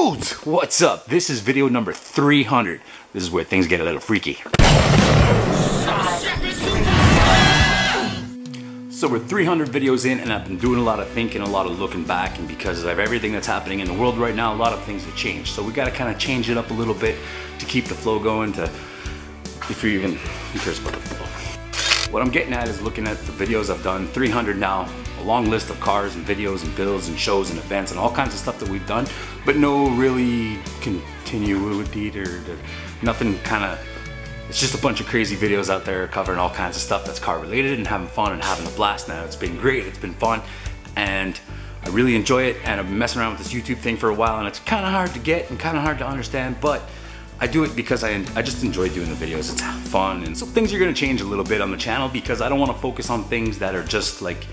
Dudes, what's up? This is video number 300. This is where things get a little freaky. So we're 300 videos in, and I've been doing a lot of thinking, a lot of looking back, and because of everything that's happening in the world right now, a lot of things have changed. So we got to kind of change it up a little bit to keep the flow going, to, if you're even, who cares about the flow? What I'm getting at is looking at the videos I've done, 300 now, a long list of cars and videos and builds and shows and events and all kinds of stuff that we've done, but no really continuity or nothing kind of, it's just a bunch of crazy videos out there covering all kinds of stuff that's car related and having fun and having a blast. Now it's been great, it's been fun, and I really enjoy it, and I've been messing around with this YouTube thing for a while, and it's kind of hard to get and kind of hard to understand, but I do it because I just enjoy doing the videos. It's fun, and so things are gonna change a little bit on the channel because I don't want to focus on things that are just like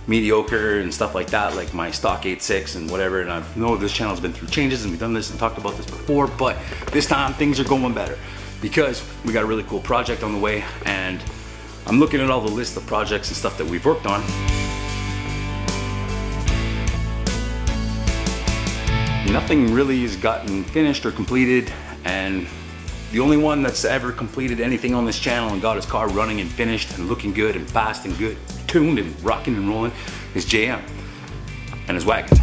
mediocre and stuff like that, like my stock 8.6 and whatever. And I know this channel's been through changes and we've done this and talked about this before, but this time things are going better because we got a really cool project on the way, and I'm looking at all the list of projects and stuff that we've worked on. Nothing really has gotten finished or completed, and the only one that's ever completed anything on this channel and got his car running and finished and looking good and fast and good, tuned and rocking and rolling is JM and his wagon.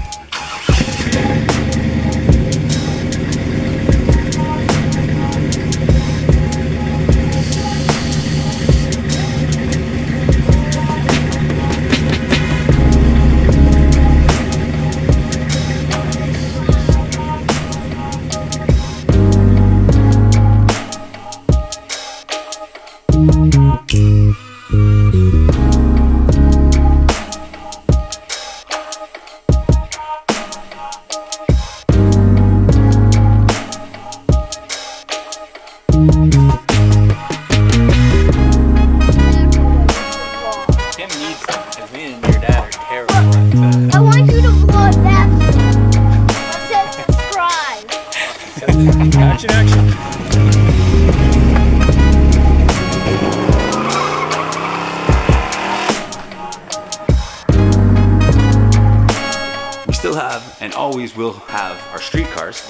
Action. We still have and always will have our street cars.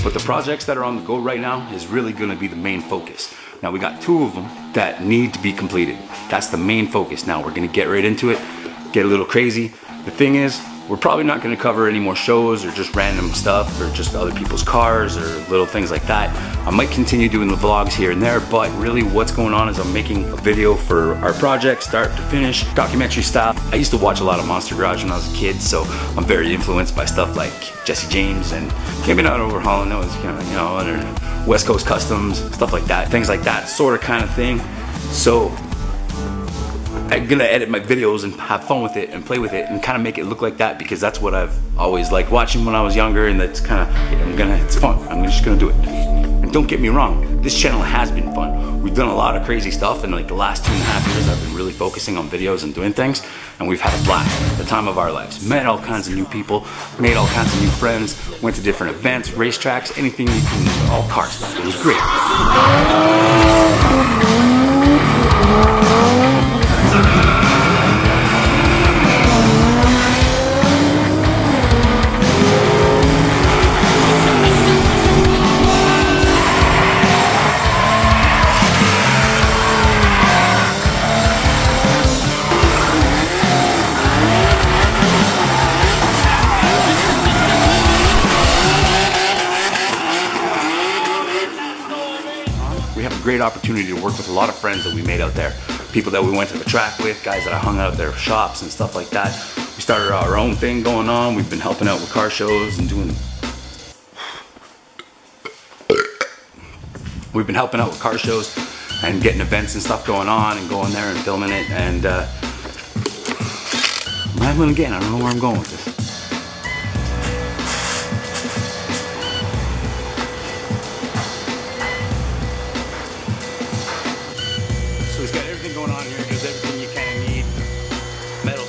But the projects that are on the go right now is really gonna be the main focus. Now we got 2 of them that need to be completed. That's the main focus. Now we're gonna get right into it, get a little crazy. The thing is, we're probably not gonna cover any more shows or just random stuff or just other people's cars or little things like that. I might continue doing the vlogs here and there, but really what's going on is I'm making a video for our project, start to finish, documentary style. I used to watch a lot of Monster Garage when I was a kid, so I'm very influenced by stuff like Jesse James and maybe not overhauling, that was kind of, you know, other West Coast Customs, stuff like that, things like that, sort of kind of thing. So I'm gonna edit my videos and have fun with it and play with it and kind of make it look like that because that's what I've always liked watching when I was younger, and that's kind of, it's fun. I'm just gonna do it. And don't get me wrong, this channel has been fun. We've done a lot of crazy stuff, and like the last 2.5 years I've been really focusing on videos and doing things, and we've had a blast, the time of our lives. Met all kinds of new people, made all kinds of new friends, went to different events, racetracks, anything you can, all car stuff. It was great. We have a great opportunity to work with a lot of friends that we made out there. People that we went to the track with, guys that I hung out at their shops and stuff like that. We started our own thing going on. We've been helping out with car shows and doing... We've been helping out with car shows and getting events and stuff going on and going there and filming it, and I'm rambling again, I don't know where I'm going with this. So he's got everything going on here, does everything you kind of need. Metal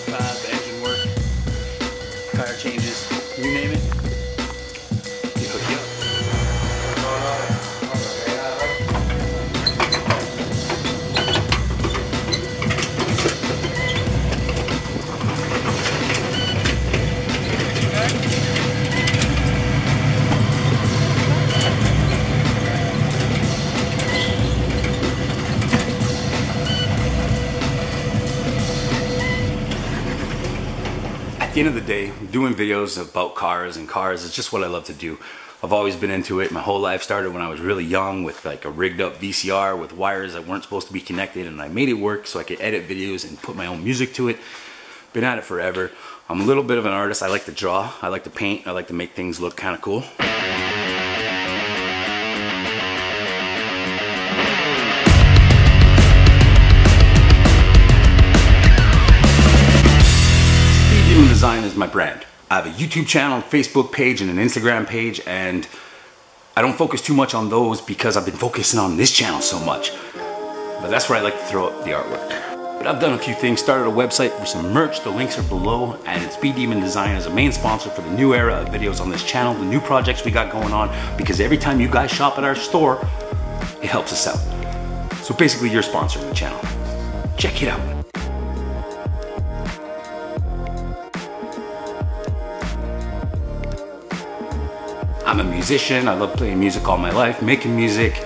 the end of the day, doing videos about cars is just what I love to do. I've always been into it. My whole life started when I was really young with like a rigged up VCR with wires that weren't supposed to be connected, and I made it work so I could edit videos and put my own music to it. Been at it forever. I'm a little bit of an artist. I like to draw, I like to paint, I like to make things look kind of cool. Speedemon Design is my brand. I have a YouTube channel, Facebook page, and an Instagram page, and I don't focus too much on those because I've been focusing on this channel so much. But that's where I like to throw up the artwork. But I've done a few things, started a website for some merch, the links are below, and Speedemon Design is a main sponsor for the new era of videos on this channel, the new projects we got going on, because every time you guys shop at our store, it helps us out. So basically you're sponsoring the channel. Check it out. I'm a musician, I love playing music all my life, making music,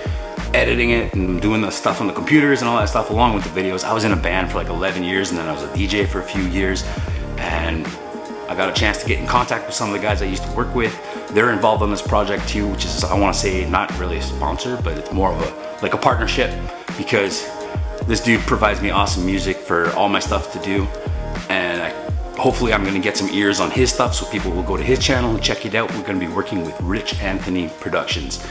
editing it, and doing the stuff on the computers and all that stuff along with the videos. I was in a band for like 11 years and then I was a DJ for a few years, and I got a chance to get in contact with some of the guys I used to work with. They're involved on this project too, which is, I want to say, not really a sponsor, but it's more of a partnership, because this dude provides me awesome music for all my stuff to do, and hopefully I'm going to get some ears on his stuff so people will go to his channel and check it out. We're going to be working with Rich Anthony Productions.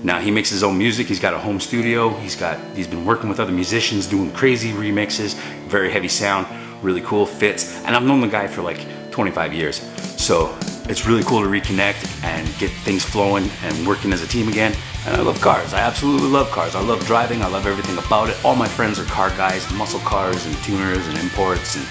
Now he makes his own music, he's got a home studio, he's been working with other musicians, doing crazy remixes, very heavy sound, really cool, fits, and I've known the guy for like 25 years. So it's really cool to reconnect and get things flowing and working as a team again. And I love cars, I absolutely love cars. I love driving, I love everything about it. All my friends are car guys, muscle cars and tuners and imports and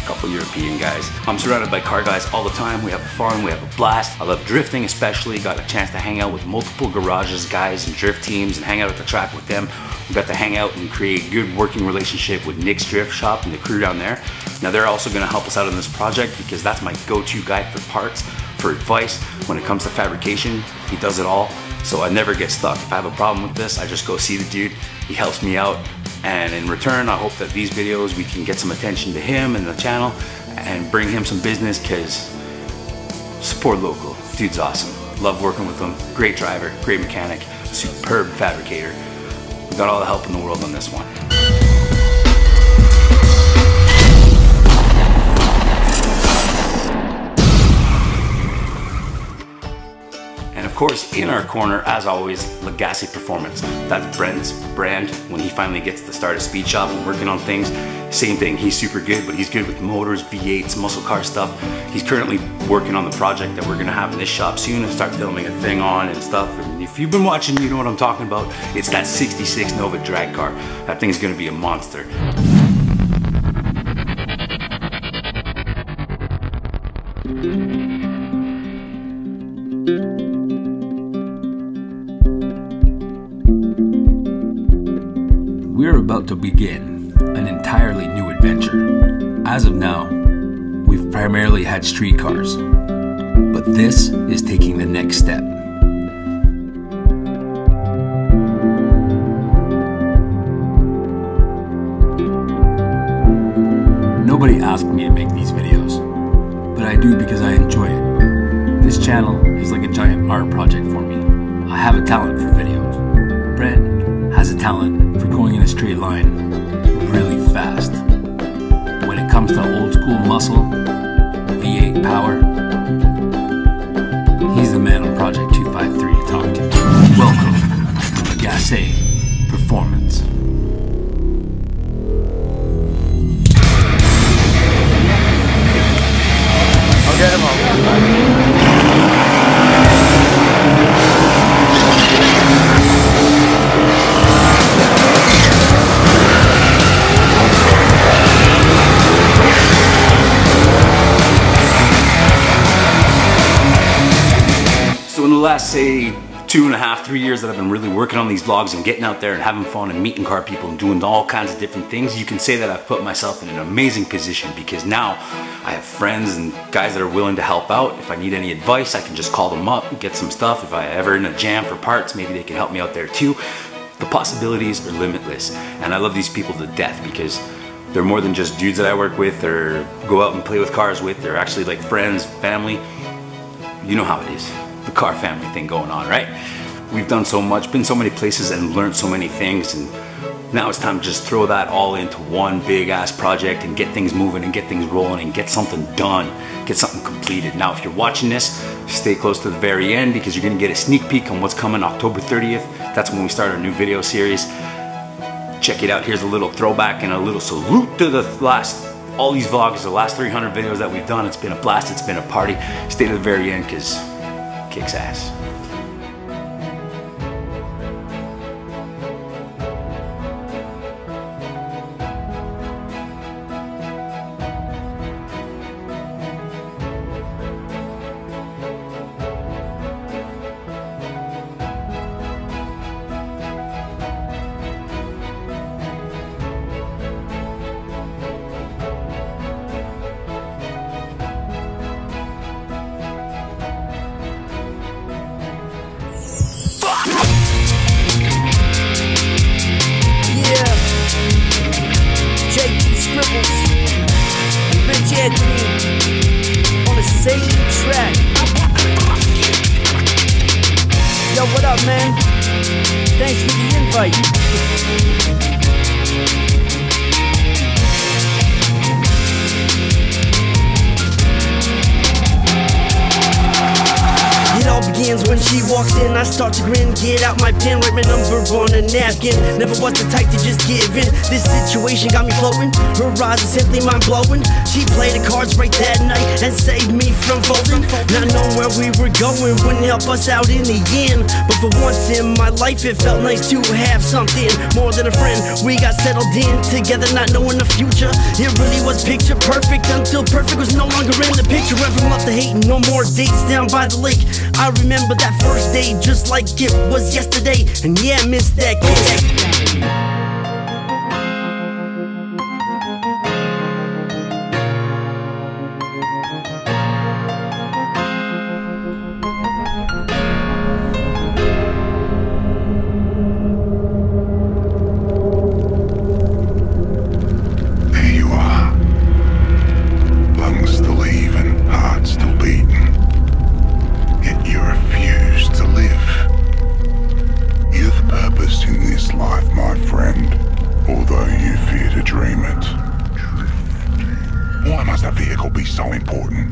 a couple European guys. I'm surrounded by car guys all the time. We have fun, we have a blast. I love drifting especially. Got a chance to hang out with multiple garages, guys, and drift teams and hang out at the track with them. We got to hang out and create a good working relationship with Nick's Drift Shop and the crew down there. Now they're also gonna help us out in this project because that's my go-to guy for parts, for advice. When it comes to fabrication, he does it all. So I never get stuck. If I have a problem with this, I just go see the dude. He helps me out. And in return, I hope that these videos, we can get some attention to him and the channel and bring him some business, because support local. Dude's awesome. Love working with him. Great driver, great mechanic, superb fabricator. We got all the help in the world on this one. Of course, in our corner, as always, Legacy Performance. That's Brent's brand. When he finally gets to start a speed shop and working on things, same thing. He's super good, but he's good with motors, V8s, muscle car stuff. He's currently working on the project that we're gonna have in this shop soon and start filming a thing on and stuff. And if you've been watching, you know what I'm talking about. It's that 66 Nova drag car. That thing's gonna be a monster. We're about to begin an entirely new adventure. As of now, we've primarily had street cars, but this is taking the next step. Nobody asked me to make these videos, but I do because I enjoy it. This channel is like a giant art project for me. I have a talent for videos. Brent has a talent for going in a straight line really fast. When it comes to old school muscle, V8 power, he's the man on Project 253 to talk to. Welcome to Legacy Performance. I'll get him home. So in the last, say, 2.5, 3 years that I've been really working on these vlogs and getting out there and having fun and meeting car people and doing all kinds of different things, you can say that I've put myself in an amazing position, because now I have friends and guys that are willing to help out. If I need any advice, I can just call them up and get some stuff. If I ever in a jam for parts, maybe they can help me out there too. The possibilities are limitless, and I love these people to death, because they're more than just dudes that I work with or go out and play with cars with. They're actually like friends, family. You know how it is, the car family thing going on, right? We've done so much, been so many places and learned so many things, and now it's time to just throw that all into one big ass project and get things moving and get things rolling and get something done, get something completed. Now, if you're watching this, stay close to the very end, because you're gonna get a sneak peek on what's coming October 30th. That's when we start our new video series. Check it out. Here's a little throwback and a little salute to the all these vlogs, the last 300 videos that we've done. It's been a blast, it's been a party. Stay to the very end, because it kicks ass. On the same track. Yo, what up, man? Thanks for the invite. It all begins when she walks in, I start to grin. Get out my pen, write my number on a napkin. Never was the type to just give in. This situation got me floating. Her eyes are simply mind-blowing. She played the cards right that night and saved me from folding. Not knowing where we were going wouldn't help us out in the end, but for once in my life it felt nice to have something more than a friend. We got settled in together, not knowing the future. It really was picture perfect until perfect was no longer in the picture. Went from love to hate, no more dates down by the lake. I remember that first day just like it was yesterday, and yeah, I missed that kiss. Why must a vehicle be so important?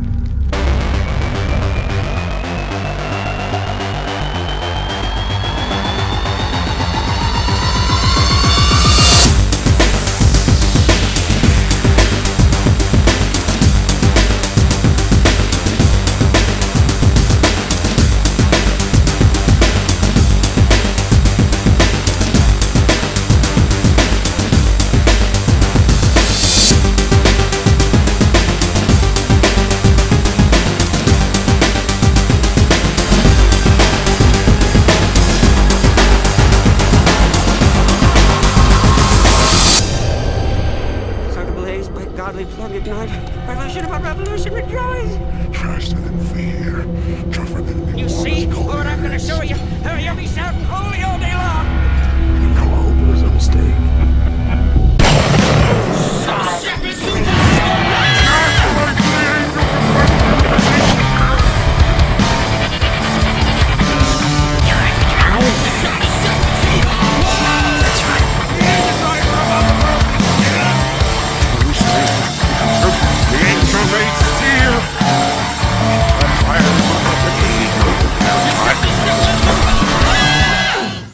Plug ignite. Revolution upon revolution, rejoice! Faster than fear, tougher than... You see what I'm gonna show you? You'll be shouting holy all day long!